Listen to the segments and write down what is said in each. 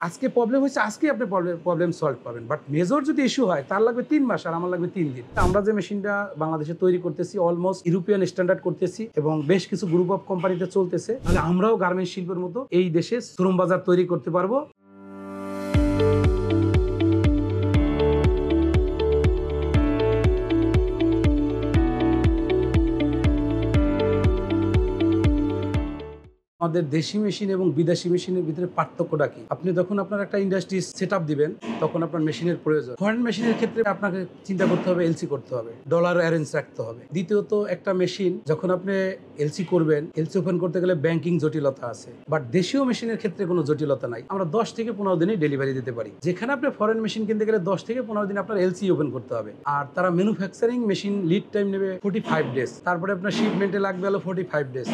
আজকে প্রবলেম হইছে, আজকেই আপনি প্রবলেম সলভ পাবেন। বাট মেজর যদি ইস্যু হয় তার লাগবে ৩ মাস আর আমার লাগবে ৩ দিন। আমরা যে মেশিনটা বাংলাদেশে তৈরি করতেছি অলমোস্ট ইউরোপিয়ান স্ট্যান্ডার্ড করতেছি এবং বেশ কিছু গ্রুপ অফ কোম্পানিতে চলতেছে। তাহলে আমরাও গার্মেন্টস শিল্পের মতো এই দেশে শ্রম বাজার তৈরি করতে পারবো। আমাদের দেশি মেশিন এবং বিদেশি মেশিনের ভিতরে পার্থক্যটা কি? আপনি যখন আপনার একটা ইন্ডাস্ট্রি সেটআপ দিবেন, তখন আপনার মেশিনের প্রয়োজন। ফরেন মেশিনের ক্ষেত্রে আপনাকে চিন্তা করতে হবে, এলসি করতে হবে, ডলার অ্যারেঞ্জ রাখতে হবে। দ্বিতীয়ত, একটা মেশিন যখন আপনি এলসি করবেন, এলসি ওপেন করতে গেলে ব্যাংকিং জটিলতা আছে। বাট দেশীয় মেশিনের ক্ষেত্রে কোনো জটিলতা নাই। আমরা 10 থেকে 15 দিনে ডেলিভারি দিতে পারি। যেখানে আপনি ফরেন মেশিন কিনতে গেলে 10 থেকে 15 দিন আপনার এলসি ওপেন করতে হবে। আর তারা ম্যানুফ্যাকচারিং মেশিন লিড টাইম নেবে 45 ডেজ। তারপরে আপনার শিপমেন্টে লাগবে হলো 45 ডেজ।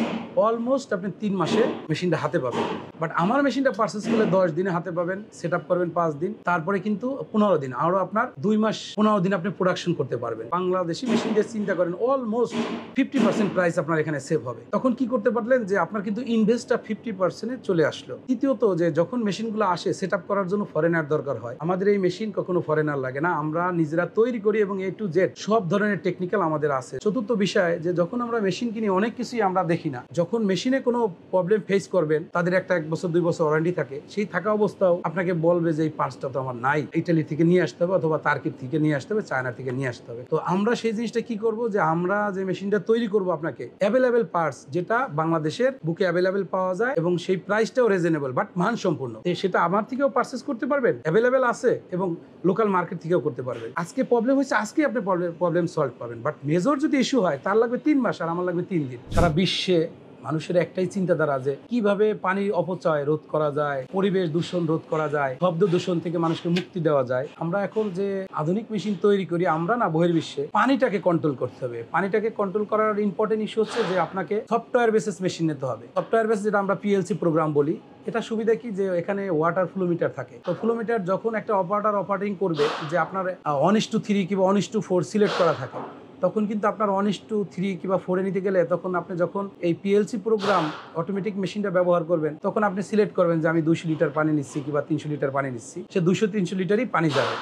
অলমোস্ট আপনি 3 মাসে মেশিনটা হাতে পাবেন। বাট আমার মেশিনটা পারচেজ করলে 10 দিনে হাতে পাবেন, সেট আপ করবেন 5 দিন, তারপরে কিন্তু 15 দিন, আরো আপনার 2 মাস 15 দিন আপনি প্রোডাকশন করতে পারবেন। বাংলাদেশি মেশিন দিয়ে চিন্তা করেন অলমোস্ট 50% প্রাইস আপনার এখানে সেভ হবে। তখন কি করতে পারলেন যে আপনার কিন্তু ইনভেস্টটা 50% চলে আসলো। তৃতীয়ত, যে যখন মেশিনগুলো আসে সেট আপ করার জন্য ফরেনার দরকার হয়, আমাদের এই মেশিন কখনো ফরেনার লাগে না, আমরা নিজেরা তৈরি করি এবং A to Z সব ধরনের টেকনিক্যাল আমাদের আছে। চতুর্থ বিষয়, যে যখন আমরা মেশিন কিনি অনেক কিছুই আমরা দেখি না। যখন মেশিনে কোনো প্রবলেম ফেস করবেন, তাদের একটা 1 বছর 2 বছর ওয়ারেন্টি থাকে। সেই থাকা অবস্থাও আপনাকে বলবে যে এই পার্টসটা তো আমার নাই, ইটালি থেকে নিয়ে আসতে হবে, অথবা তার্কি থেকে নিয়ে আসতে হবে, চায়না থেকে নিয়ে আসতে হবে। তো আমরা সেই জিনিসটা কি করব, যে আমরা যে মেশিনটা তৈরি করব আপনাকে অ্যাভেলেবেল পার্টস যেটা বাংলাদেশের বুকে অ্যাভেলেবেল পাওয়া যায় এবং সেই প্রাইসটাও রিজনেবল বাট মানসম্পন্ন, সেটা আমার থেকেও পারচেজ করতে পারবেন, অ্যাভেলেবেল আছে, এবং লোকাল মার্কেট থেকেও করতে পারবেন। আজকে প্রবলেম হয়েছে, আজকেই আপনি প্রবলেম সলভ পাবেন। বাট মেজর যদি ইস্যু হয় তার লাগবে 3 মাস আর আমার লাগবে 3 দিন। সারা বিশ্বে মানুষের একটাই চিন্তাধারা যে কিভাবে পানির অপচয় রোধ করা যায়, পরিবেশ দূষণ রোধ করা যায়, শব্দ দূষণ থেকে মানুষকে মুক্তি দেওয়া যায়। আমরা এখন যে আধুনিক মেশিন তৈরি করি, আমরা না বহির্বিশ্বে পানিটাকে কন্ট্রোল করতে হবে। পানিটাকে কন্ট্রোল করার ইম্পর্টেন্ট ইস্যু হচ্ছে যে আপনাকে সফটওয়্যার বেসিস মেশিন নিতে হবে। সফটওয়্যার বেসিস, যেটা আমরা পিএলসি প্রোগ্রাম বলি, এটা সুবিধা কি, যে এখানে ওয়াটার ফ্লো মিটার থাকে। তো ফ্লো মিটার যখন একটা অপারেটর অপারেটিং করবে, যে আপনার 1:3 কিংবা 1:4 সিলেক্ট করা থাকে, তখন কিন্তু আপনার 1:3 কিংবা 4 নিতে গেলে, তখন আপনি যখন এই পিএলসি প্রোগ্রাম অটোমেটিক মেশিনটা ব্যবহার করবেন, তখন আপনি সিলেক্ট করবেন যে আমি 200 লিটার পানি নিচ্ছি কিংবা 300 লিটার পানি নিচ্ছি, সে 200-300 লিটারই পানি যাবে।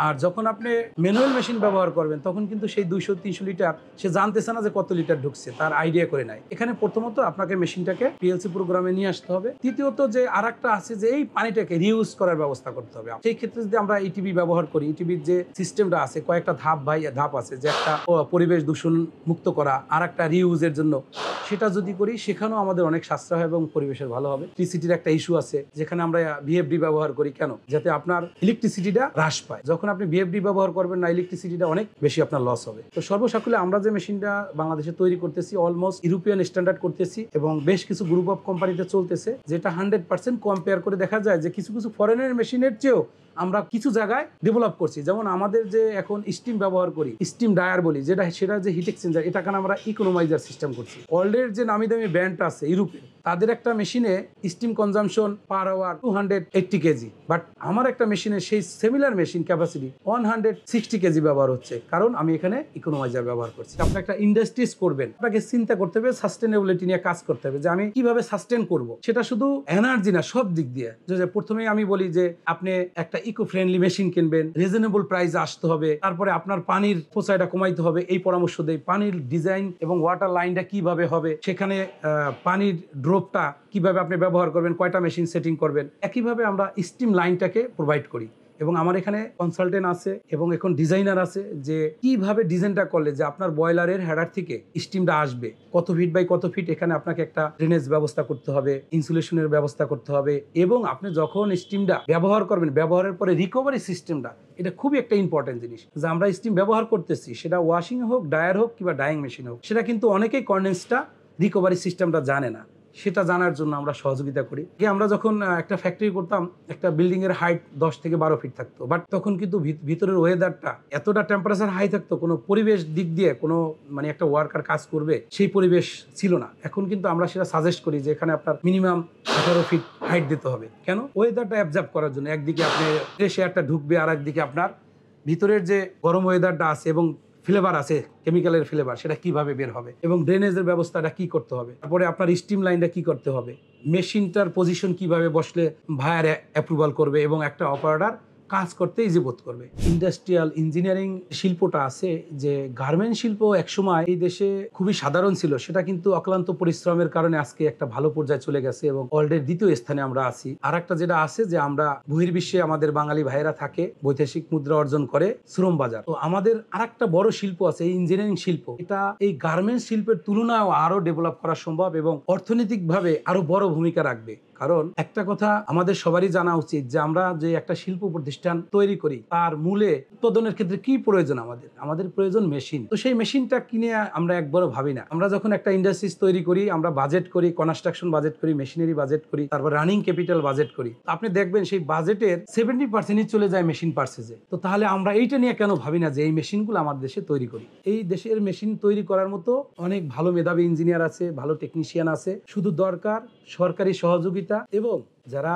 আর যখন আপনি ম্যানুয়াল মেশিন ব্যবহার করবেন, তখন কিন্তু সেই 200-300 লিটার সে জানতেছে না যে কত লিটার ঢুকছে, তার আইডিয়া করে নাই। এখানে প্রথমত আপনাকে মেশিনটাকে পিএলসি প্রোগ্রামে নিয়ে আসতে হবে। তৃতীয়ত, যে আরেকটা আছে যে এই পানিটাকে রিউজ করার ব্যবস্থা করতে হবে। সেই ক্ষেত্রে যদি আমরা ইটিবি ব্যবহার করি, ইটিবির যে সিস্টেমটা আছে, কয়েকটা ধাপ আছে, যে একটা পরিবেশ দূষণ মুক্ত করা, আর একটা রিউজের জন্য, সেটা যদি করি, সেখানেও আমাদের অনেক সাশ্রয় হয় এবং পরিবেশের ভালো হবে। ইলেকট্রিসিটির একটা ইস্যু আছে, যেখানে আমরা ভিএফডি ব্যবহার করি কেন, যাতে আপনার ইলেকট্রিসিটিটা হ্রাস পায়। যখন আপনি ভিএফডি ব্যবহার করবেন না, ইলেকট্রিসিটিটা অনেক বেশি আপনার লস হবে। তো সর্বসাকুল্যে আমরা যে মেশিনটা বাংলাদেশে তৈরি করতেছি অলমোস্ট ইউরোপিয়ান স্ট্যান্ডার্ড করতেছি এবং বেশ কিছু গ্রুপ অফ কোম্পানিতে চলতেছে, যেটা 100% কম্পেয়ার করে দেখা যায় যে কিছু কিছু ফরেনের মেশিনের চেয়েও আমরা কিছু জায়গায় ডেভেলপ করছি। যেমন আমাদের যে এখন স্টিম ব্যবহার করি, স্টিম ডায়ার বলি, সেটা যে হিট এক্সচেঞ্জার, এটা কেন আমরা ইকোনোমাইজার সিস্টেম করছি। ওয়ার্ল্ডের যে নামি দামি ব্র্যান্ড আছে ইউরোপে, তাদের একটা মেশিনে steam consumption per hour 280 KG, but আমার একটা মেশিনে সেই সিমিলার মেশিন ক্যাপাসিটি 160 কেজি ব্যবহার হচ্ছে, কারণ আমি এখানে ইকোনোমাইজার ব্যবহার করছি। আপনি একটা ইন্ডাস্ট্রিজ করবেন, আপনাকে চিন্তা করতে হবে, সাস্টেনেবিলিটি নিয়ে কাজ করতে হবে, যে আমি কিভাবে সাস্টেন করব। সেটা শুধু এনার্জি না, সব দিক দিয়ে। যে প্রথমেই আমি বলি যে আপনি একটা ইকো ফ্রেন্ডলি মেশিন কিনবেন, রিজনেবল প্রাইসে আসতে হবে, তারপরে আপনার পানির পচাইটা কমাইতে হবে, এই পরামর্শ দেই। পানির ডিজাইন এবং ওয়াটার লাইনটা কিভাবে হবে, সেখানে পানির ড্রপটা কিভাবে আপনি ব্যবহার করবেন, কয়টা মেশিন সেটিং করবেন। একইভাবে আমরা স্টিম লাইনটাকে প্রোভাইড করি এবং আমার এখানে কনসালটেন্ট আছে এবং এখন ডিজাইনার আছে, যে কিভাবে ডিজাইনটা করলে যে আপনার বয়লারের হেডার থেকে স্টিমটা আসবে, কত ফিট বাই কত ফিট, এখানে আপনাকে একটা ড্রেনেজ ব্যবস্থা করতে হবে, ইনসুলেশনের ব্যবস্থা করতে হবে, এবং আপনি যখন স্টিমটা ব্যবহার করবেন, ব্যবহারের পরে রিকভারি সিস্টেমটা, এটা খুবই একটা ইম্পর্টেন্ট জিনিস। যে আমরা স্টিম ব্যবহার করতেছি, সেটা ওয়াশিং হোক, ডায়ার হোক কিংবা ডাইং মেশিন হোক, সেটা কিন্তু অনেকেই কন্ডেন্সটা রিকভারি সিস্টেমটা জানে না। সেটা জানার জন্য আমরা সহযোগিতা করি। আমরা যখন একটা ফ্যাক্টরি করতাম, একটা বিল্ডিং এর হাইট 10 থেকে 12 ফিট থাকতো, বাট তখন কিন্তু ভিতরের ওয়েদারটা এতটা টেম্পারেচার হাই থাকতো, কোনো পরিবেশ দিক দিয়ে কোনো একটা ওয়ার্কার কাজ করবে সেই পরিবেশ ছিল না। এখন কিন্তু আমরা সেটা সাজেস্ট করি যে এখানে আপনার মিনিমাম 18 ফিট হাইট দিতে হবে। কেন? ওয়েদারটা অ্যাবজর্ব করার জন্য। একদিকে আপনি ফ্রেশ এয়ারটা ঢুকবে, আর একদিকে আপনার ভিতরের যে গরম ওয়েদারটা আছে এবং ফ্লেভার আছে, কেমিক্যালের ফ্লেভার, সেটা কিভাবে বের হবে এবং ড্রেনেজের ব্যবস্থাটা কি করতে হবে, তারপরে আপনার স্টিম লাইনটা কি করতে হবে, মেশিনটার পজিশন কিভাবে বসলে ভায়ার অ্যাপ্রুভাল করবে এবং একটা অপারেটর কাজ করতে ইজি বোধ করবে। ইন্ডাস্ট্রিয়াল ইঞ্জিনিয়ারিং শিল্পটা আছে, যে গার্মেন্ট শিল্প একসময় এই দেশে খুবই সাধারণ ছিল, সেটা কিন্তু অক্লান্ত পরিশ্রমের কারণে আজকে একটা ভালো পর্যায়ে চলে গেছে এবং ওয়ার্ল্ডের দ্বিতীয় স্থানে আমরা আছি। আর একটা যেটা আছে যে আমরা বহির্বিশ্বে আমাদের বাঙালি ভাইয়েরা থাকে, বৈদেশিক মুদ্রা অর্জন করে শ্রম বাজার। তো আমাদের আর একটা বড় শিল্প আছে এই ইঞ্জিনিয়ারিং শিল্প, এটা এই গার্মেন্টস শিল্পের তুলনায় আরো ডেভেলপ করা সম্ভব এবং অর্থনৈতিকভাবে আরো বড় ভূমিকা রাখবে। কারণ একটা কথা আমাদের সবারই জানা উচিত যে আমরা যে একটা শিল্প প্রতিষ্ঠান তৈরি করি তার মূলে উৎপাদনের ক্ষেত্রে কি প্রয়োজন, আমাদের প্রয়োজন মেশিন। তো সেই মেশিনটা কিনে আমরা একবারও ভাবি না। আমরা যখন একটা ইন্ডাস্ট্রিজ তৈরি করি, আমরা বাজেট করি, কনস্ট্রাকশন বাজেট করি, মেশিনারি বাজেট করি, তারপর রানিং ক্যাপিটাল বাজেট করি। আপনি দেখবেন সেই বাজেটের 70% চলে যায় মেশিন পার্সেজে। তো তাহলে আমরা এইটা নিয়ে কেন ভাবি না যে এই মেশিনগুলো আমার দেশে তৈরি করি। এই দেশের মেশিন তৈরি করার মতো অনেক ভালো মেধাবী ইঞ্জিনিয়ার আছে, ভালো টেকনিশিয়ান আছে, শুধু দরকার সরকারি সহযোগিতা এবং যারা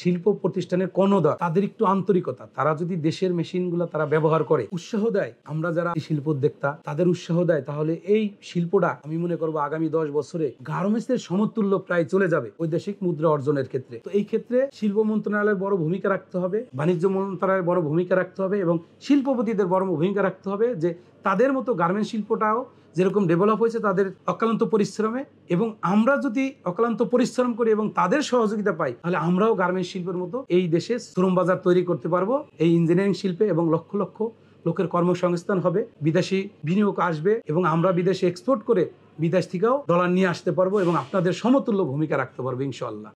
শিল্প প্রতিষ্ঠানের কর্ণধার তাদের একটু আন্তরিকতা। তারা যদি দেশের মেশিনগুলো তারা ব্যবহার করে, উৎসাহ দেয়, আমরা যারা শিল্প উদ্যোক্তা তাদের উৎসাহ দেয়, তাহলে এই শিল্পটা আমি মনে করবো আগামী 10 বছরে গার্মেন্টসের সমতুল্য প্রায় চলে যাবে বৈদেশিক মুদ্রা অর্জনের ক্ষেত্রে। তো এই ক্ষেত্রে শিল্প মন্ত্রণালয়ের বড় ভূমিকা রাখতে হবে, বাণিজ্য মন্ত্রণালয়ের বড় ভূমিকা রাখতে হবে এবং শিল্পপতিদের বড় ভূমিকা রাখতে হবে, যে তাদের মতো গার্মেন্টস শিল্পটাও যেরকম ডেভেলপ হয়েছে তাদের অক্লান্ত পরিশ্রমে, এবং আমরা যদি অক্লান্ত পরিশ্রম করি এবং তাদের সহযোগিতা পাই, তাহলে আমরাও গার্মেন্টস শিল্পের মতো এই দেশে শ্রম বাজার তৈরি করতে পারবো এই ইঞ্জিনিয়ারিং শিল্পে, এবং লক্ষ লক্ষ লোকের কর্মসংস্থান হবে, বিদেশি বিনিয়োগ আসবে এবং আমরা বিদেশে এক্সপোর্ট করে বিদেশ থেকেও ডলার নিয়ে আসতে পারবো এবং আপনাদের সমতুল্য ভূমিকা রাখতে পারবো ইনশাআল্লাহ।